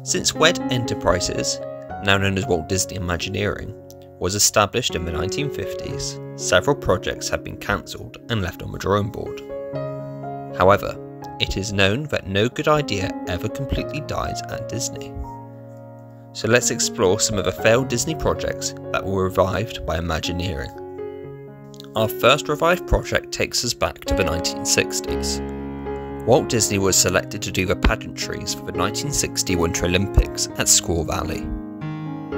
Since WED Enterprises, now known as Walt Disney Imagineering, was established in the 1950s, several projects have been cancelled and left on the drawing board. However, it is known that no good idea ever completely dies at Disney. So let's explore some of the failed Disney projects that were revived by Imagineering. Our first revived project takes us back to the 1960s. Walt Disney was selected to do the pageantries for the 1960 Winter Olympics at Squaw Valley.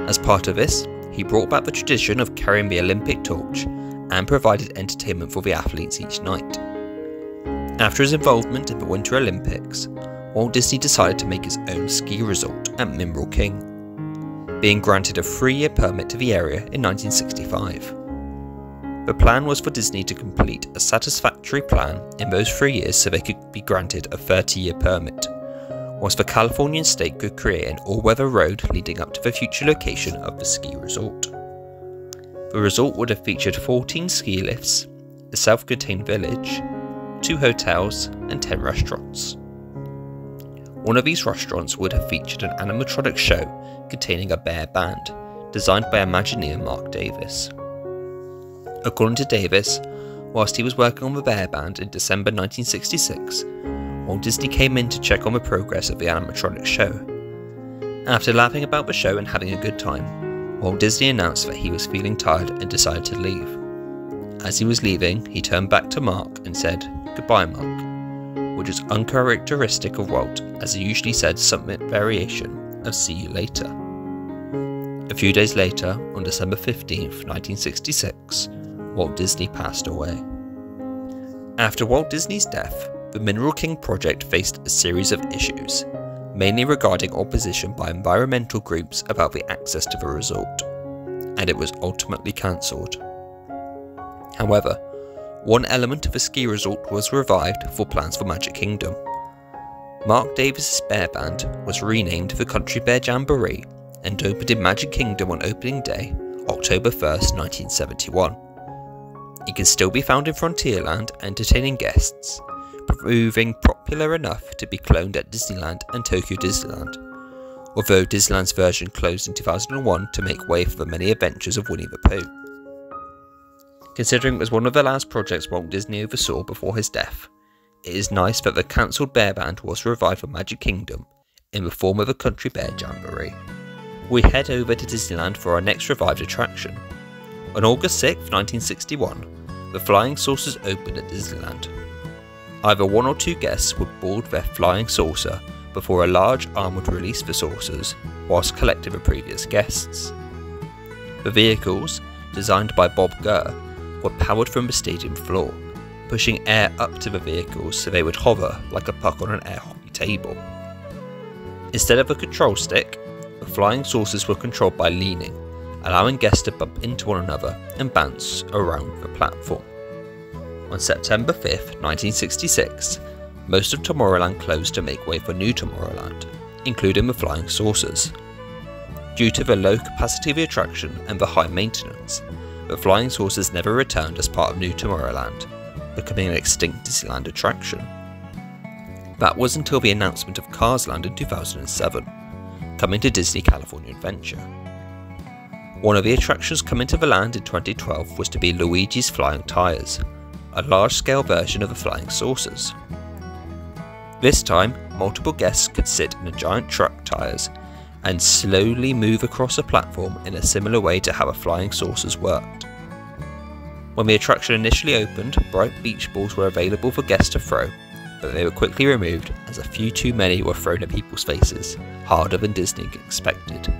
As part of this, he brought back the tradition of carrying the Olympic torch and provided entertainment for the athletes each night. After his involvement in the Winter Olympics, Walt Disney decided to make his own ski resort at Mineral King, being granted a 3-year permit to the area in 1965. The plan was for Disney to complete a satisfactory plan in those 3 years so they could be granted a 30-year permit, whilst the Californian state could create an all-weather road leading up to the future location of the ski resort. The resort would have featured 14 ski lifts, a self-contained village, 2 hotels and 10 restaurants. One of these restaurants would have featured an animatronic show containing a bear band, designed by Imagineer Marc Davis. According to Davis, whilst he was working on the bear band in December 1966, Walt Disney came in to check on the progress of the animatronic show. After laughing about the show and having a good time, Walt Disney announced that he was feeling tired and decided to leave. As he was leaving, he turned back to Mark and said, "Goodbye, Mark," which was uncharacteristic of Walt, as he usually said some variation of "see you later." A few days later, on December 15th, 1966, Walt Disney passed away. After Walt Disney's death, the Mineral King project faced a series of issues, mainly regarding opposition by environmental groups about the access to the resort, and it was ultimately cancelled. However, one element of the ski resort was revived for plans for Magic Kingdom. Marc Davis' bear band was renamed the Country Bear Jamboree and opened in Magic Kingdom on opening day, October 1st, 1971. It can still be found in Frontierland, entertaining guests, proving popular enough to be cloned at Disneyland and Tokyo Disneyland, although Disneyland's version closed in 2001 to make way for the many adventures of Winnie the Pooh. Considering it was one of the last projects Walt Disney oversaw before his death, it is nice that the cancelled bear band was revived for Magic Kingdom in the form of a Country Bear Jamboree. We head over to Disneyland for our next revived attraction. On August 6, 1961, the Flying Saucers opened at Disneyland. Either 1 or 2 guests would board their flying saucer before a large arm would release the saucers, whilst collecting the previous guests. The vehicles, designed by Bob Gurr, were powered from the stadium floor, pushing air up to the vehicles so they would hover like a puck on an air hockey table. Instead of a control stick, the flying saucers were controlled by leaning, allowing guests to bump into one another and bounce around the platform. On September 5th, 1966, most of Tomorrowland closed to make way for New Tomorrowland, including the flying saucers. Due to the low capacity of the attraction and the high maintenance, the flying saucers never returned as part of New Tomorrowland, becoming an extinct Disneyland attraction. That was until the announcement of Cars Land in 2007, coming to Disney California Adventure. One of the attractions coming to the land in 2012 was to be Luigi's Flying Tires, a large-scale version of the flying saucers. This time, multiple guests could sit in a giant truck tires and slowly move across a platform in a similar way to how the flying saucers worked. When the attraction initially opened, bright beach balls were available for guests to throw, but they were quickly removed as a few too many were thrown at people's faces, harder than Disney expected.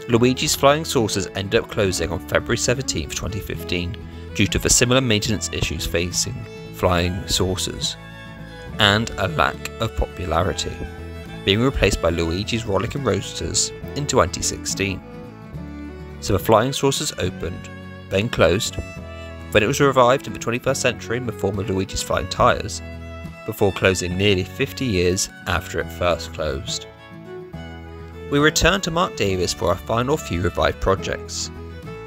Luigi's Flying Saucers ended up closing on February 17, 2015, due to the similar maintenance issues facing flying saucers, and a lack of popularity, being replaced by Luigi's Rollickin' Roasters in 2016. So the flying saucers opened, then closed, then it was revived in the 21st century in the form of Luigi's Flying Tires, before closing nearly 50 years after it first closed. We return to Marc Davis for our final few revived projects.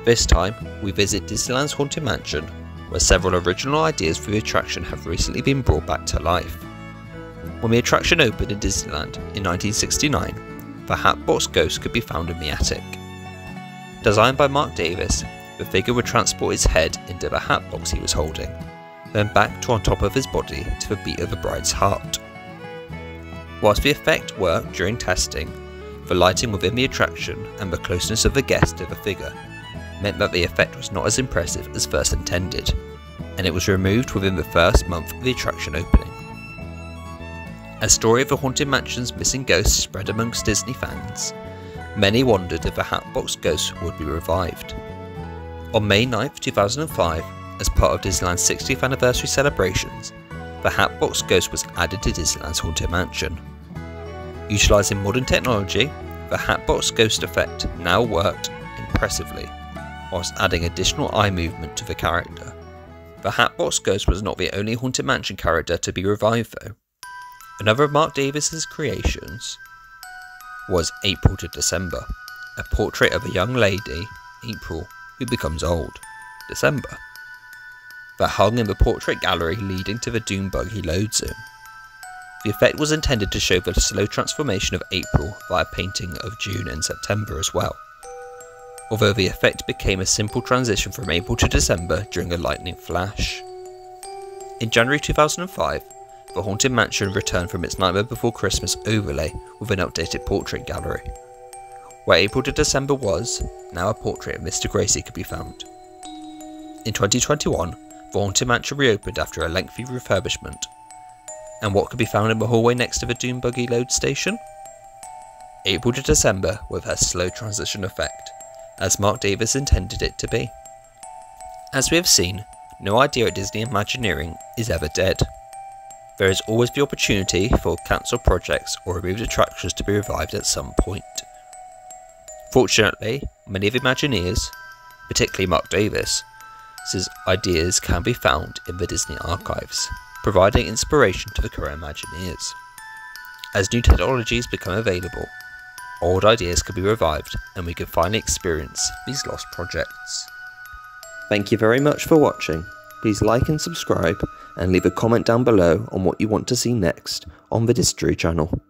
This time, we visit Disneyland's Haunted Mansion, where several original ideas for the attraction have recently been brought back to life. When the attraction opened in Disneyland in 1969, the Hatbox Ghost could be found in the attic. Designed by Mark Davis, the figure would transport his head into the hatbox he was holding, then back to on top of his body to the beat of the bride's heart. Whilst the effect worked during testing, the lighting within the attraction and the closeness of the guest to the figure meant that the effect was not as impressive as first intended, and it was removed within the first month of the attraction opening. As story of the Haunted Mansion's missing ghosts spread amongst Disney fans, many wondered if the Hatbox Ghost would be revived. On May 9, 2005, as part of Disneyland's 60th anniversary celebrations, the Hatbox Ghost was added to Disneyland's Haunted Mansion. Utilising modern technology, the Hatbox Ghost effect now worked impressively, whilst adding additional eye movement to the character. The Hatbox Ghost was not the only Haunted Mansion character to be revived though. Another of Mark Davis's creations was April to December, a portrait of a young lady, April, who becomes old, December, that hung in the portrait gallery leading to the Dune Buggy load zone. The effect was intended to show the slow transformation of April via painting of June and September as well, although the effect became a simple transition from April to December during a lightning flash. In January 2005, the Haunted Mansion returned from its Nightmare Before Christmas overlay with an updated portrait gallery. Where April to December was, now a portrait of Mr. Gracie could be found. In 2021, the Haunted Mansion reopened after a lengthy refurbishment. And what could be found in the hallway next to the Dune Buggy load station? April to December with her slow transition effect, as Mark Davis intended it to be. As we have seen, no idea at Disney Imagineering is ever dead. There is always the opportunity for cancelled projects or removed attractions to be revived at some point. Fortunately, many of the Imagineers, particularly Mark Davis, his ideas can be found in the Disney archives, providing inspiration to the current Imagineers. As new technologies become available, old ideas can be revived and we can finally experience these lost projects. Thank you very much for watching. Please like and subscribe and leave a comment down below on what you want to see next on the Distory channel.